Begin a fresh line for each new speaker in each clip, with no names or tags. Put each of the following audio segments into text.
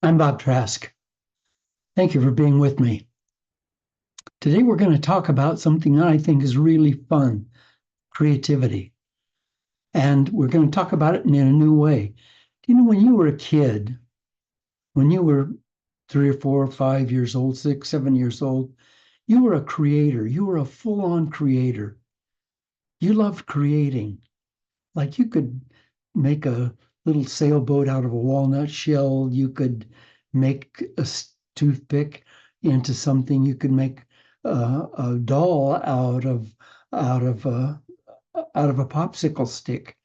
I'm Bob Trask. Thank you for being with me. Today we're going to talk about something that I think is really fun, creativity. And we're going to talk about it in a new way. You know, when you were a kid, when you were 3 or 4 or 5 years old, 6, 7 years old, you were a creator. You were a full-on creator. You loved creating. Like you could make a little sailboat out of a walnut shell. You could make a toothpick into something. You could make a doll out of a out of a popsicle stick.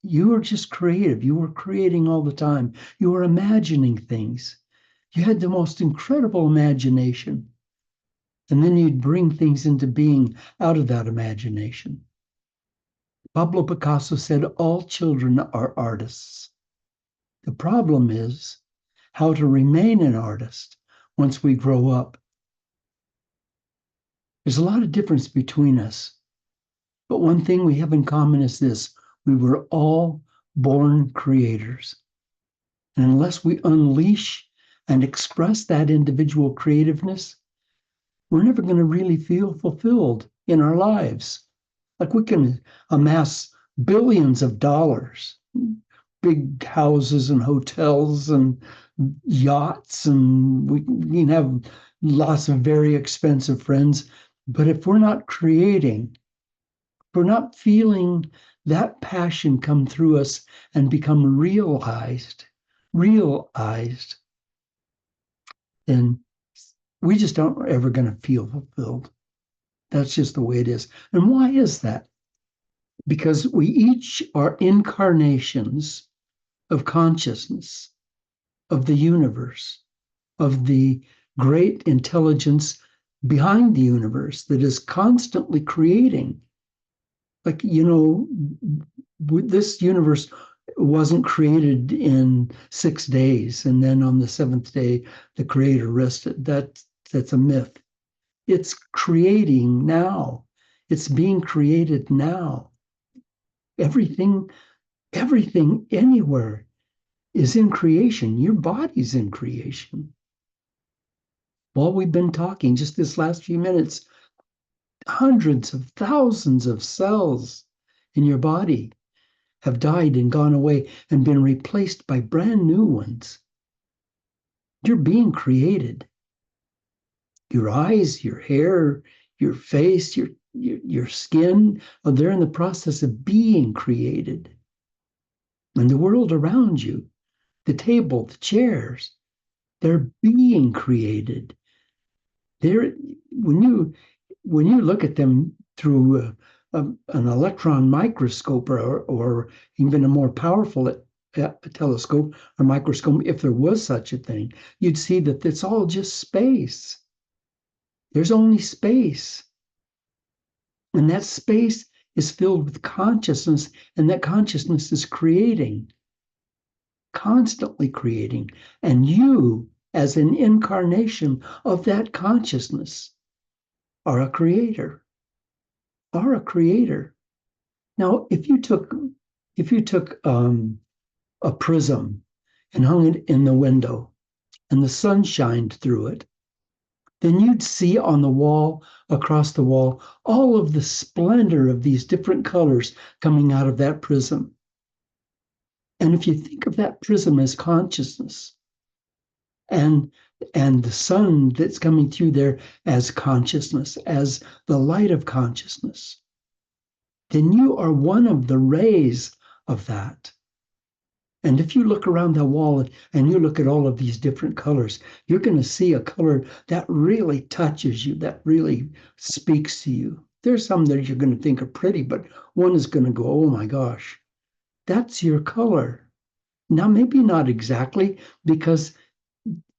You were just creative. You were creating all the time. You were imagining things. You had the most incredible imagination. And then you'd bring things into being out of that imagination. Pablo Picasso said, all children are artists. The problem is how to remain an artist once we grow up. There's a lot of difference between us. But one thing we have in common is this: we were all born creators. And unless we unleash and express that individual creativeness, we're never going to really feel fulfilled in our lives. Like we can amass billions of dollars, big houses and hotels and yachts, and we can have lots of very expensive friends. But if we're not creating, if we're not feeling that passion come through us and become realized, then we just aren't ever going to feel fulfilled. That's just the way it is. And why is that? Because we each are incarnations of consciousness, of the universe, of the great intelligence behind the universe that is constantly creating. Like, this universe wasn't created in 6 days, and then on the seventh day, the creator rested. That's a myth. It's creating now. It's being created now. Everything, anywhere is in creation. Your body's in creation. While we've been talking, just this last few minutes, hundreds of thousands of cells in your body have died and gone away and been replaced by brand new ones. You're being created. Your eyes, your hair, your face, your skin, they're in the process of being created. And the world around you, the table, the chairs, they're being created. They're when you look at them through an electron microscope or even a more powerful telescope or microscope, if there was such a thing, you'd see that it's all just space. There's only space. And that space is filled with consciousness, and that consciousness is creating, constantly creating. And you, as an incarnation of that consciousness, are a creator, are a creator. Now, if you took a prism and hung it in the window and the sun shined through it, then you'd see on the wall, across the wall, all of the splendor of these different colors coming out of that prism. And if you think of that prism as consciousness, and the sun that's coming through there as consciousness, as the light of consciousness, then you are one of the rays of that. And if you look around the wall and you look at all of these different colors, you're going to see a color that really touches you, that really speaks to you. There's some that you're going to think are pretty, but one is going to go, oh my gosh, that's your color. Now, maybe not exactly, because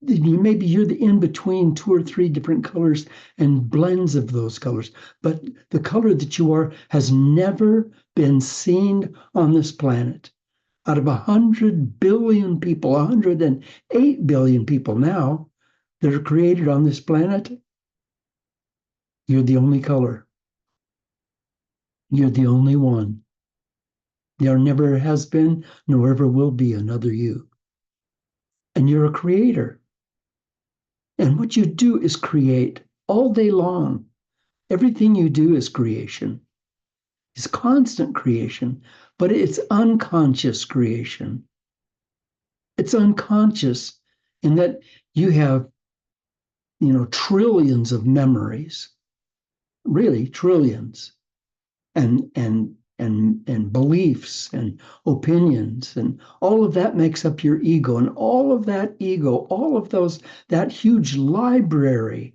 maybe you're the in between 2 or 3 different colors and blends of those colors. But the color that you are has never been seen on this planet. Out of 100 billion people, 108 billion people now that are created on this planet, you're the only color. You're the only one. There never has been, nor ever will be another you. and you're a creator. And what you do is create all day long. Everything you do is creation. It's constant creation, but it's unconscious creation. It's unconscious in that you have, trillions of memories, really trillions, and beliefs and opinions, and all of that makes up your ego. And all of that ego, all of that huge library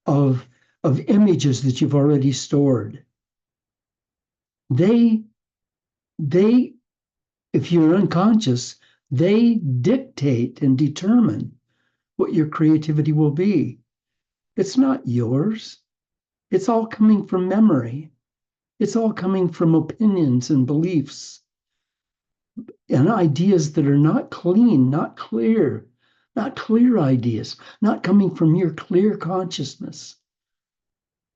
of images that you've already stored, they they if you're unconscious, they dictate and determine what your creativity will be. It's not yours. It's all coming from memory. It's all coming from opinions and beliefs and ideas that are not clean, not clear, not clear ideas, not coming from your clear consciousness.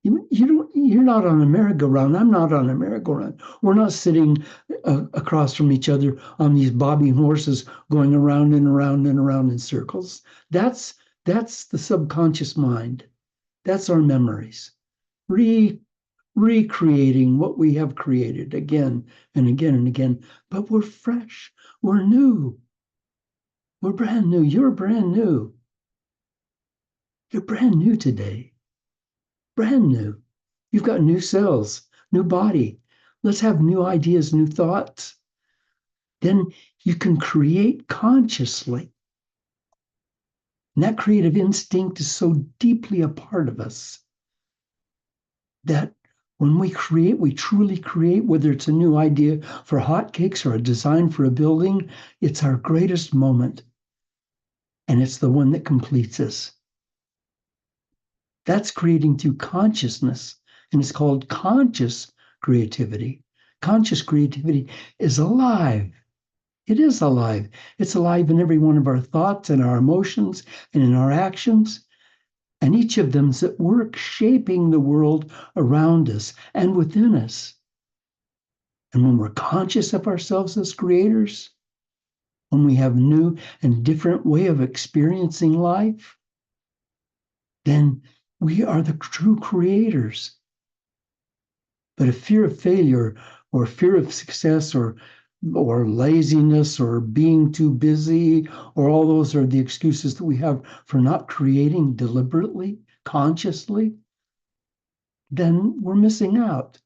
You're not on a merry-go-round. I'm not on a merry-go-round. We're not sitting across from each other on these bobbing horses going around and around and around in circles. That's the subconscious mind. That's our memories. Recreating what we have created again and again and again. But we're fresh. We're new. We're brand new. You're brand new. You're brand new today. Brand new. You've got new cells, new body. Let's have new ideas, new thoughts. Then you can create consciously. And that creative instinct is so deeply a part of us that when we create, we truly create, whether it's a new idea for hotcakes or a design for a building, it's our greatest moment. And it's the one that completes us. That's creating through consciousness, and it's called conscious creativity. Conscious creativity is alive. It is alive. It's alive in every one of our thoughts and our emotions and in our actions. And each of them is at work shaping the world around us and within us. And when we're conscious of ourselves as creators, when we have a new and different way of experiencing life, then we are the true creators. But if fear of failure or fear of success or laziness or being too busy, or all those are the excuses that we have for not creating deliberately, consciously, then we're missing out.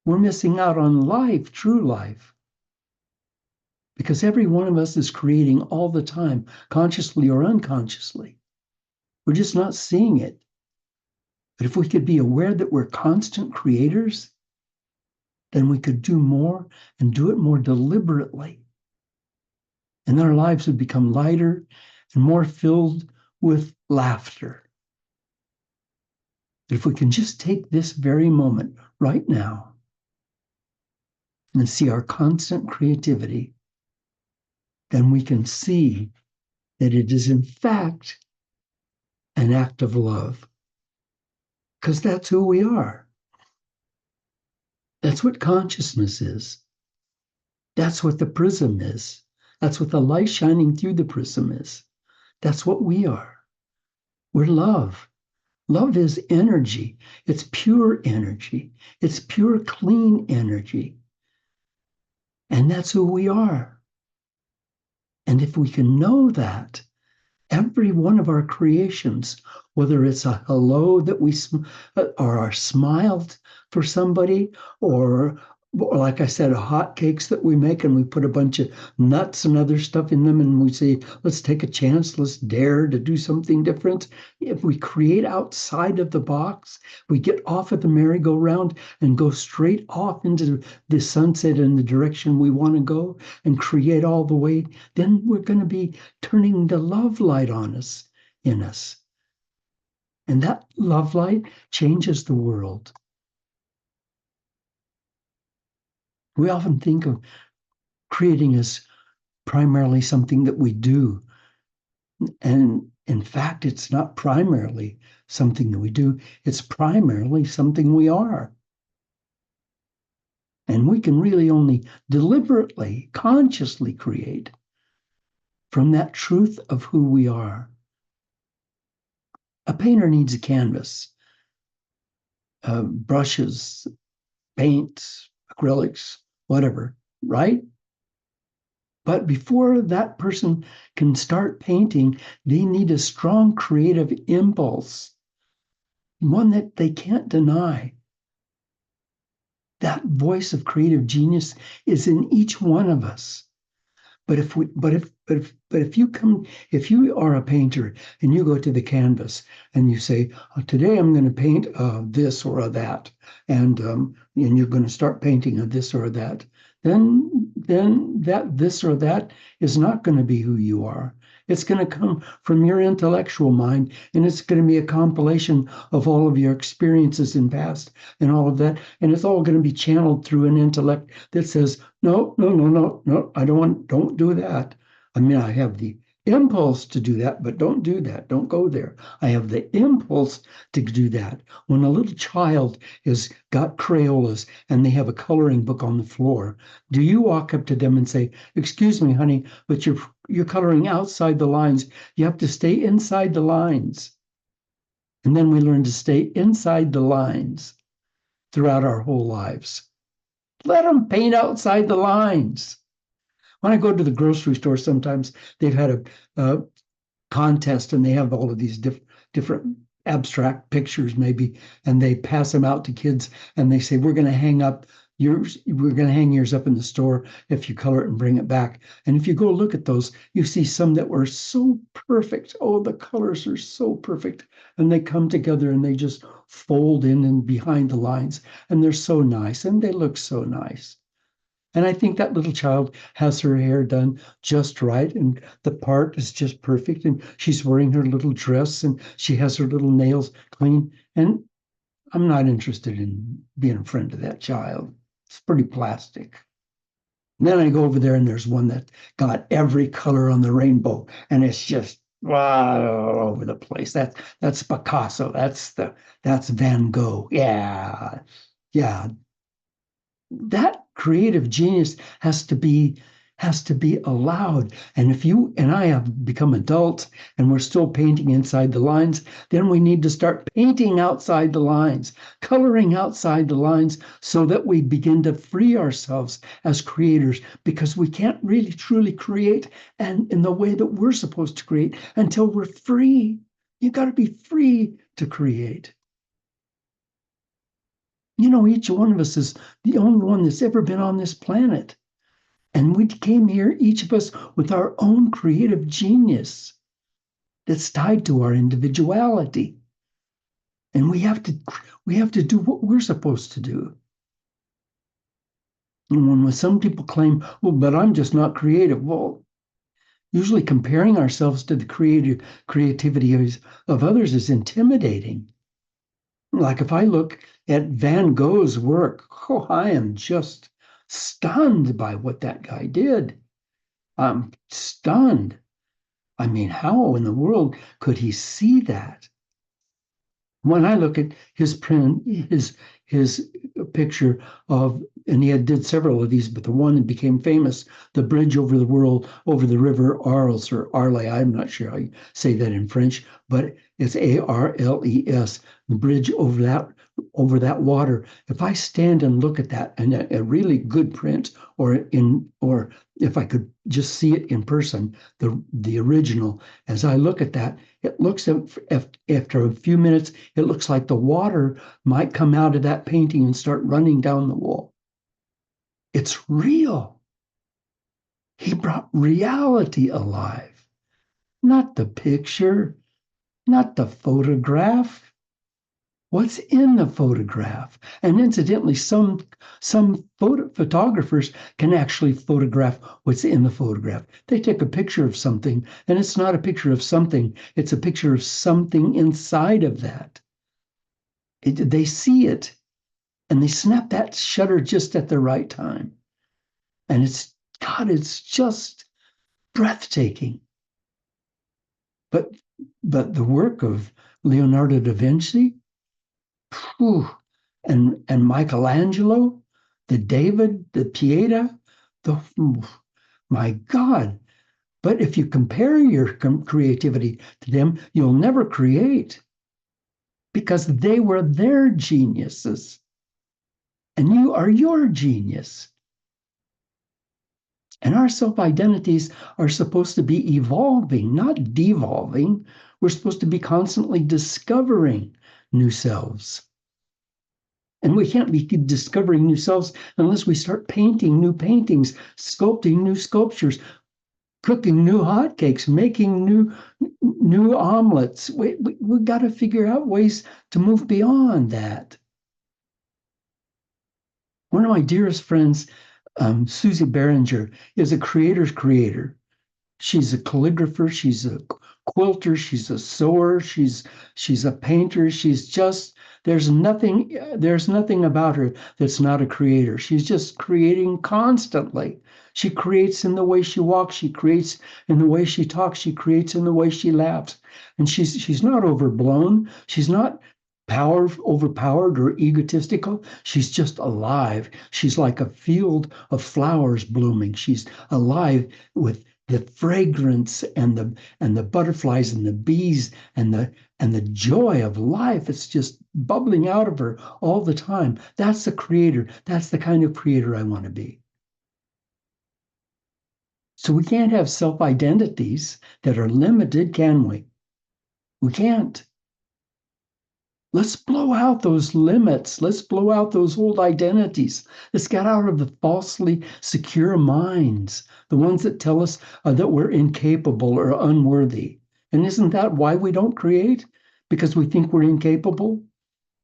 We're missing out on life, true life. Because every one of us is creating all the time, consciously or unconsciously. We're just not seeing it. But if we could be aware that we're constant creators, then we could do more and do it more deliberately. And our lives would become lighter and more filled with laughter. But if we can just take this very moment right now and see our constant creativity, then we can see that it is in fact an act of love. Because that's who we are. That's what consciousness is. That's what the prism is. That's what the light shining through the prism is. That's what we are. We're love. Love is energy. It's pure energy. It's pure, clean energy. And that's who we are. And if we can know that, every one of our creations, whether it's a hello that we or our smile for somebody, or like I said, hotcakes that we make and we put a bunch of nuts and other stuff in them and we say, let's take a chance, let's dare to do something different. If we create outside of the box, we get off of the merry-go-round and go straight off into the sunset in the direction we want to go and create all the way, then we're going to be turning the love light on us, in us. And that love light changes the world. We often think of creating as primarily something that we do. And in fact, it's not primarily something that we do. It's primarily something we are. And we can really only deliberately, consciously create from that truth of who we are. A painter needs a canvas, brushes, paints, acrylics, whatever, right? But before that person can start painting, they need a strong creative impulse, one that they can't deny. That voice of creative genius is in each one of us. But if you are a painter and you go to the canvas and you say, today I'm going to paint this or that, and you're going to start painting a this or that, then that this or that is not going to be who you are. It's going to come from your intellectual mind, and it's going to be a compilation of all of your experiences in past and all of that, and it's all going to be channeled through an intellect that says, no, no, no, no, no, don't do that. I mean, I have the impulse to do that, but don't do that. Don't go there. I have the impulse to do that. When a little child has got Crayolas and they have a coloring book on the floor, do you walk up to them and say, excuse me, honey, but you're coloring outside the lines. You have to stay inside the lines. And then we learn to stay inside the lines throughout our whole lives. Let them paint outside the lines. When I go to the grocery store, sometimes they've had a contest and they have all of these different abstract pictures, maybe, and they pass them out to kids and they say, we're going to hang yours up in the store if you color it and bring it back. And if you go look at those, you see some that were so perfect. Oh, the colors are so perfect. And they come together and they just fold in and behind the lines. And they're so nice and they look so nice. And I think that little child has her hair done just right, and the part is just perfect. And she's wearing her little dress, and she has her little nails clean. And I'm not interested in being a friend to that child. It's pretty plastic. And then I go over there, and there's one that got every color on the rainbow, and it's just all over the place. That's Picasso. That's Van Gogh. Yeah, yeah, that creative genius has to be allowed. And if you and I have become adults and we're still painting inside the lines, then we need to start painting outside the lines, coloring outside the lines, so that we begin to free ourselves as creators, because we can't really truly create and in the way that we're supposed to create until we're free. You got to be free to create. Each one of us is the only one that's ever been on this planet. And we came here, each of us, with our own creative genius that's tied to our individuality. And we have to do what we're supposed to do. And when some people claim, well, but I'm just not creative. Well, usually comparing ourselves to the creativity of others is intimidating. Like if I look at Van Gogh's work, I am just stunned by what that guy did. I'm stunned. I mean, how in the world could he see that? When I look at his print, his picture of, and he did several of these, but the one that became famous, the bridge over the river Arles or Arles. I'm not sure how you say that in French, but it's Arles, the bridge over that water. If I stand and look at that and a really good print, or if I could just see it in person, the original, as I look at that, it looks after a few minutes, it looks like the water might come out of that painting and start running down the wall. It's real. He brought reality alive, not the picture, not the photograph. What's in the photograph? And incidentally, some photographers can actually photograph what's in the photograph. They take a picture of something, and it's not a picture of something, it's a picture of something inside of that. They see it, and they snap that shutter just at the right time. And it's just breathtaking. But the work of Leonardo da Vinci, whew, and Michelangelo, the David, the Pieta, my God, But if you compare your creativity to them, you'll never create because they were their geniuses and you are your genius. And our self identities are supposed to be evolving, not devolving. We're supposed to be constantly discovering new selves. And we can't be discovering new selves unless we start painting new paintings, sculpting new sculptures, cooking new hotcakes, making new omelets. We've got to figure out ways to move beyond that. One of my dearest friends, Susie Behringer, is a creator's creator. She's a calligrapher, she's a quilter, she's a sewer, she's a painter. She's just there's nothing about her that's not a creator. She's just creating constantly. She creates in the way she walks, she creates in the way she talks, she creates in the way she laughs. And she's not overblown, she's not overpowered or egotistical. She's just alive. She's like a field of flowers blooming. She's alive with the fragrance and the butterflies and the bees and the joy of life. It's just bubbling out of her all the time. That's the creator. That's the kind of creator I want to be. So we can't have self-identities that are limited, can we? We can't. Let's blow out those limits. Let's blow out those old identities. Let's get out of the falsely secure minds, the ones that tell us that we're incapable or unworthy. And isn't that why we don't create? Because we think we're incapable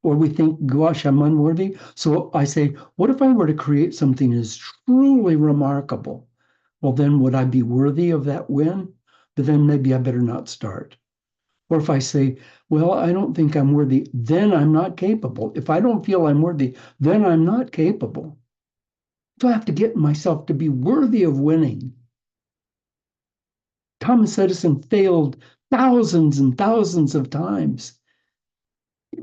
or we think, gosh, I'm unworthy. So I say, what if I were to create something that is truly remarkable? Well, then would I be worthy of that win? But then maybe I better not start. Or if I say, well, I don't think I'm worthy, then I'm not capable. If I don't feel I'm worthy, then I'm not capable. So I have to get myself to be worthy of winning. Thomas Edison failed thousands and thousands of times.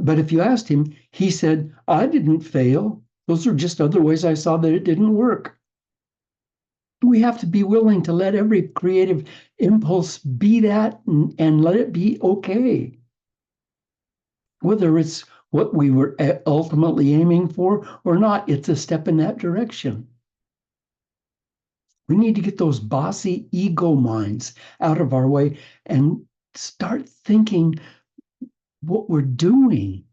But if you asked him, he said, I didn't fail. Those are just other ways I saw that it didn't work. We have to be willing to let every creative impulse be that and let it be okay. Whether it's what we were ultimately aiming for or not, it's a step in that direction. We need to get those bossy ego minds out of our way and start thinking what we're doing.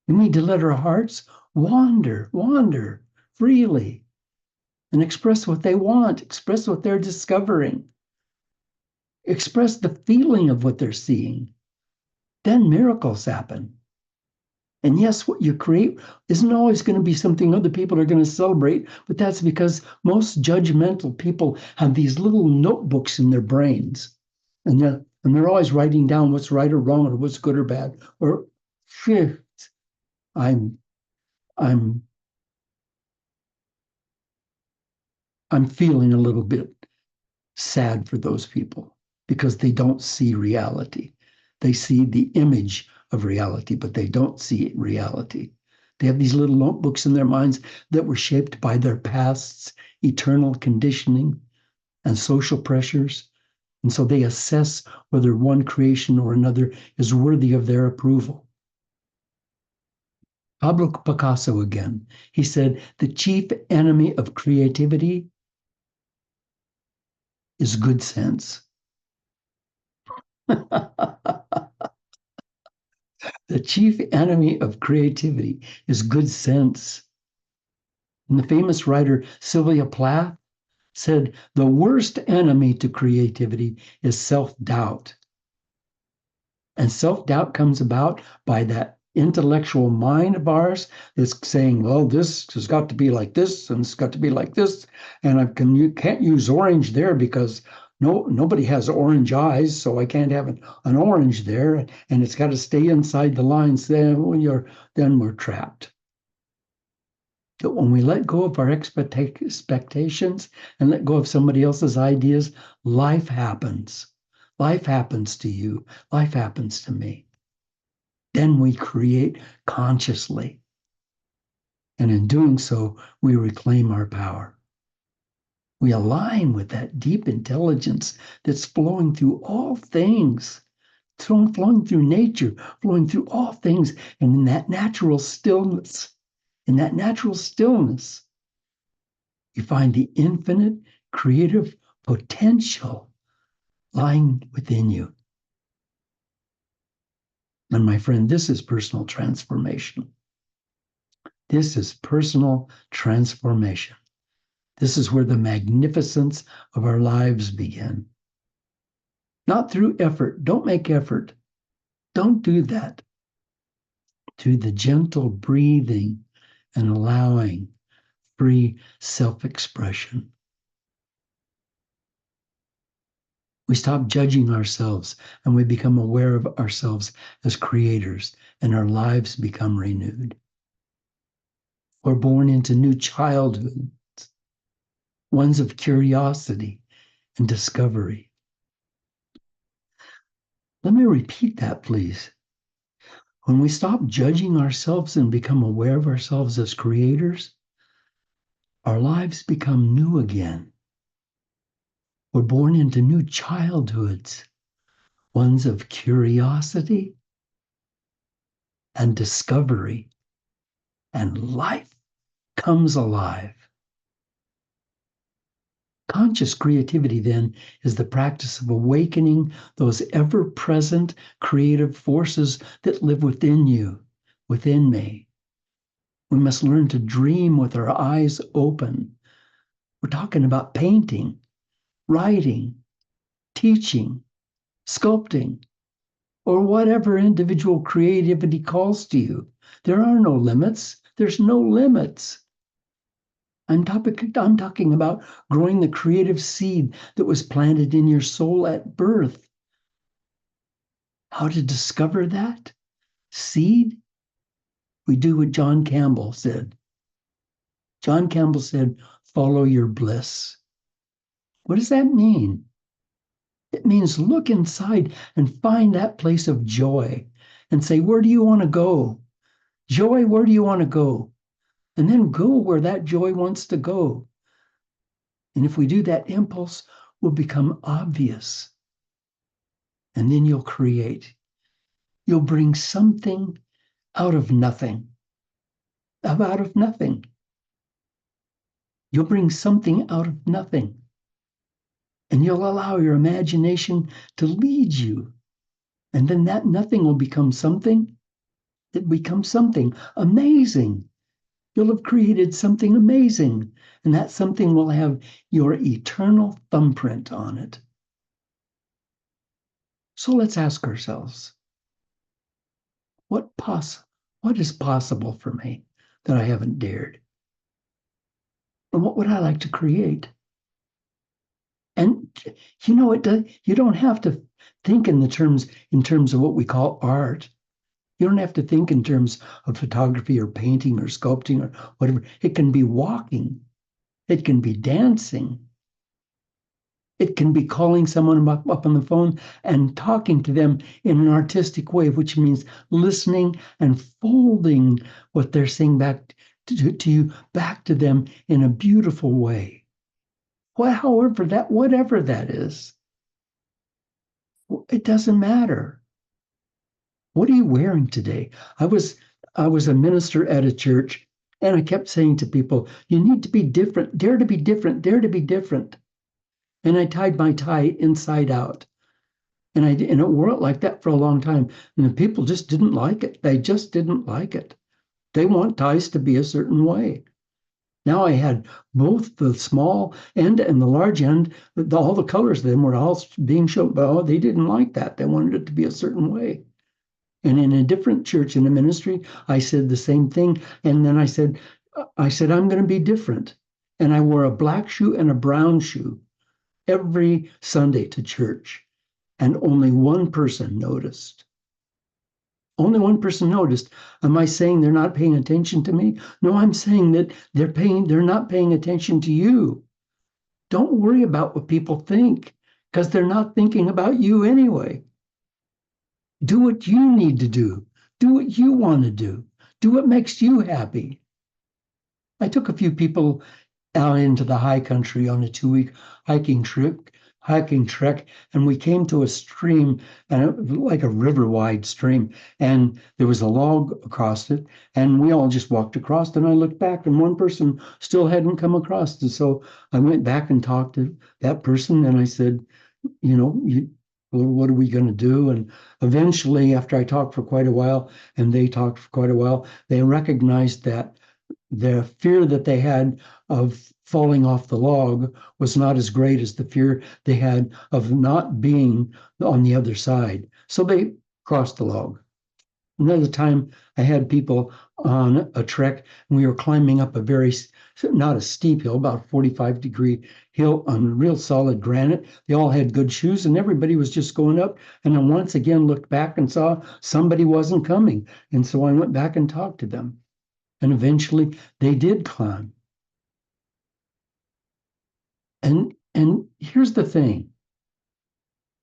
We need to let our hearts wander freely and express what they want, express what they're discovering, express the feeling of what they're seeing. Then miracles happen. And yes, what you create isn't always going to be something other people are going to celebrate, but that's because most judgmental people have these little notebooks in their brains. And they're always writing down what's right or wrong or what's good or bad. Or shit, I'm I'm I'm feeling a little bit sad for those people because they don't see reality. They see the image of reality, but they don't see reality. They have these little notebooks in their minds that were shaped by their past's eternal conditioning and social pressures. And so they assess whether one creation or another is worthy of their approval. Pablo Picasso again. He said, the chief enemy of creativity is good sense. The chief enemy of creativity is good sense. And the famous writer Sylvia Plath said, the worst enemy to creativity is self-doubt. And self-doubt comes about by that intellectual mind of ours that's saying, well, this has got to be like this, and it's got to be like this. And you can't use orange there because nobody has orange eyes, so I can't have an orange there. And it's got to stay inside the lines. Then we're trapped. But when we let go of our expectations and let go of somebody else's ideas, life happens. Life happens to you. Life happens to me. Then we create consciously. And in doing so, we reclaim our power. We align with that deep intelligence that's flowing through all things, flowing through nature, flowing through all things. And in that natural stillness, you find the infinite creative potential lying within you. And my friend, this is personal transformation. This is personal transformation. This is where the magnificence of our lives begin. Not through effort. Don't make effort. Don't do that. Through the gentle breathing and allowing free self-expression. We stop judging ourselves and we become aware of ourselves as creators, and our lives become renewed. We're born into new childhoods, ones of curiosity and discovery. Let me repeat that, please. When we stop judging ourselves and become aware of ourselves as creators, our lives become new again. We're born into new childhoods, ones of curiosity and discovery, and life comes alive. Conscious creativity, then, is the practice of awakening those ever-present creative forces that live within you, within me. We must learn to dream with our eyes open. We're talking about painting, writing, teaching, sculpting, or whatever individual creativity calls to you. There are no limits. There's no limits. I'm talking about growing the creative seed that was planted in your soul at birth. How to discover that seed? We do what John Campbell said. John Campbell said, follow your bliss. What does that mean? It means look inside and find that place of joy and say, where do you want to go? Joy, where do you want to go? And then go where that joy wants to go. And if we do that, impulse will become obvious. And then you'll create. You'll bring something out of nothing. Out of nothing. You'll bring something out of nothing. And you'll allow your imagination to lead you. And then that nothing will become something. It becomes something amazing. You'll have created something amazing. And that something will have your eternal thumbprint on it. So let's ask ourselves, what is possible for me that I haven't dared? And what would I like to create? And you know, you don't have to think in terms of what we call art. You don't have to think in terms of photography or painting or sculpting or whatever. It can be walking. It can be dancing. It can be calling someone up on the phone and talking to them in an artistic way, which means listening and folding what they're saying back to you, back to them in a beautiful way. Whatever that is, it doesn't matter. What are you wearing today? I was a minister at a church, and I kept saying to people, you need to be different, dare to be different, dare to be different. And I tied my tie inside out. And it wore it like that for a long time. And the people just didn't like it. They just didn't like it. They want ties to be a certain way. Now I had both the small end and the large end. All the colors of them were all being shown. But they didn't like that. They wanted it to be a certain way. And in a different church, in a ministry, I said the same thing. And then I said, I'm going to be different. And I wore a black shoe and a brown shoe every Sunday to church. And only one person noticed. Only one person noticed. Am I saying they're not paying attention to me? No, I'm saying that they're not paying attention to you. Don't worry about what people think, because they're not thinking about you anyway. Do what you need to do. Do what you want to do. Do what makes you happy. I took a few people out into the high country on a 2-week hiking trip, hiking trek, and we came to a stream, and it was like a river-wide stream, and there was a log across it, and we all just walked across. And I looked back, and one person still hadn't come across. And so I went back and talked to that person, and I said, well, what are we going to do? And eventually, after I talked for quite a while, and they talked for quite a while, they recognized that the fear that they had of falling off the log was not as great as the fear they had of not being on the other side. So they crossed the log. Another time, I had people on a trek, and we were climbing up a very, not a steep hill, about 45-degree hill on real solid granite. They all had good shoes, and everybody was just going up. And I once again looked back and saw somebody wasn't coming. And so I went back and talked to them. And eventually they did climb. And here's the thing.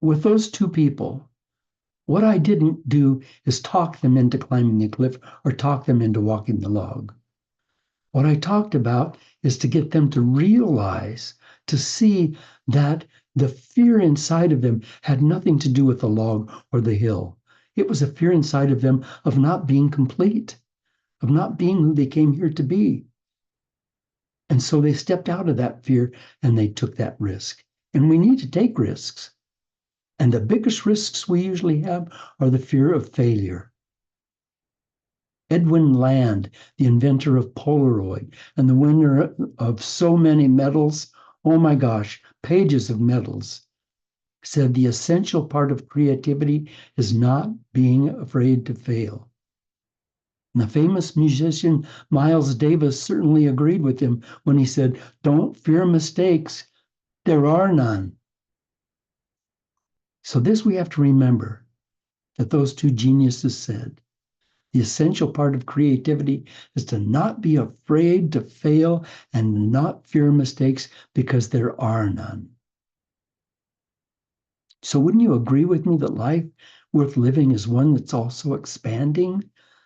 With those two people, what I didn't do is talk them into climbing the cliff or talk them into walking the log. What I talked about is to get them to realize, to see that the fear inside of them had nothing to do with the log or the hill. It was a fear inside of them of not being complete, of not being who they came here to be. And so they stepped out of that fear and they took that risk. And we need to take risks. And the biggest risks we usually have are the fear of failure. Edwin Land, the inventor of Polaroid and the winner of so many medals, oh my gosh, pages of medals, said the essential part of creativity is not being afraid to fail. And the famous musician Miles Davis certainly agreed with him when he said, "Don't fear mistakes. There are none." So this we have to remember that those two geniuses said. The essential part of creativity is to not be afraid to fail and not fear mistakes because there are none. So wouldn't you agree with me that life worth living is one that's also expanding,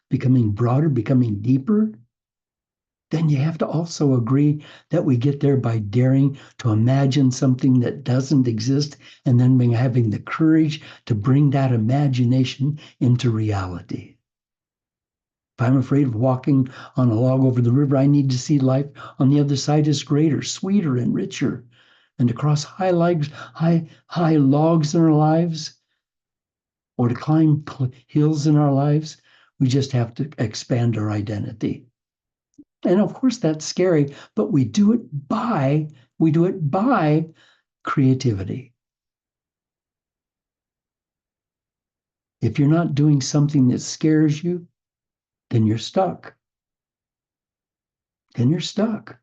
becoming broader, becoming deeper? Then you have to also agree that we get there by daring to imagine something that doesn't exist and then having the courage to bring that imagination into reality. If I'm afraid of walking on a log over the river, I need to see life on the other side is greater, sweeter, and richer. And to cross high logs in our lives, or to climb hills in our lives, we just have to expand our identity. And of course, that's scary, but we do it by creativity. If you're not doing something that scares you, then you're stuck. Then you're stuck.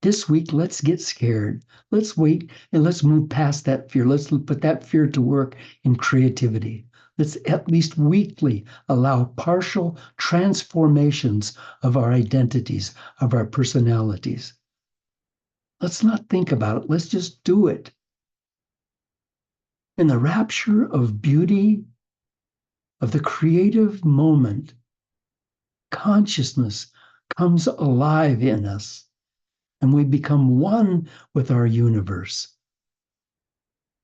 This week, let's get scared. Let's wait and let's move past that fear. Let's put that fear to work in creativity. Let's at least weekly allow partial transformations of our identities, of our personalities. Let's not think about it. Let's just do it. In the rapture of beauty, of the creative moment, consciousness comes alive in us. And we become one with our universe.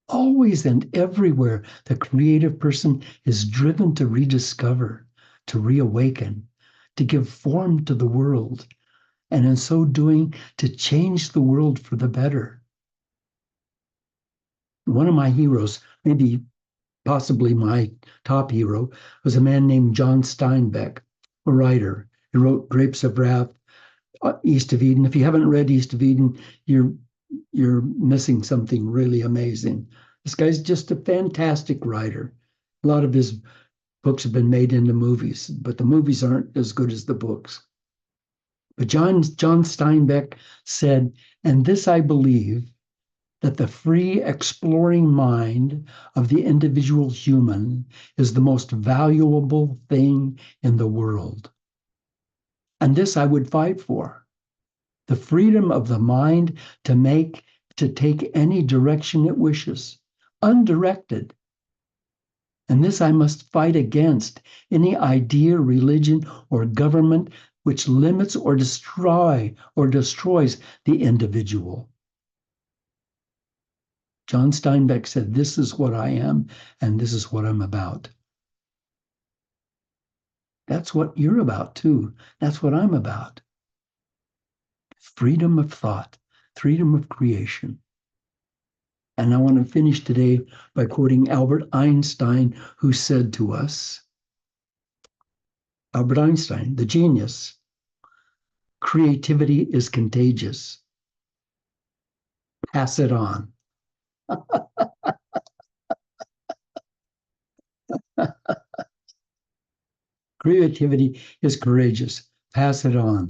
Always and everywhere, the creative person is driven to rediscover, to reawaken, to give form to the world, and in so doing, to change the world for the better. One of my heroes, maybe possibly my top hero, was a man named John Steinbeck, a writer. He wrote Grapes of Wrath, East of Eden. If you haven't read East of Eden, you're missing something really amazing. This guy's just a fantastic writer. A lot of his books have been made into movies, but the movies aren't as good as the books. But John Steinbeck said, "And this I believe, that the free exploring mind of the individual human is the most valuable thing in the world. And this I would fight for. The freedom of the mind to take any direction it wishes, undirected. And this I must fight against any idea, religion, or government which limits or destroys the individual. John Steinbeck said, "This is what I am, and this is what I'm about." That's what you're about, too. That's what I'm about. Freedom of thought, freedom of creation. And I want to finish today by quoting Albert Einstein, who said to us, Albert Einstein, the genius, creativity is contagious. Pass it on. Creativity is courageous. Pass it on.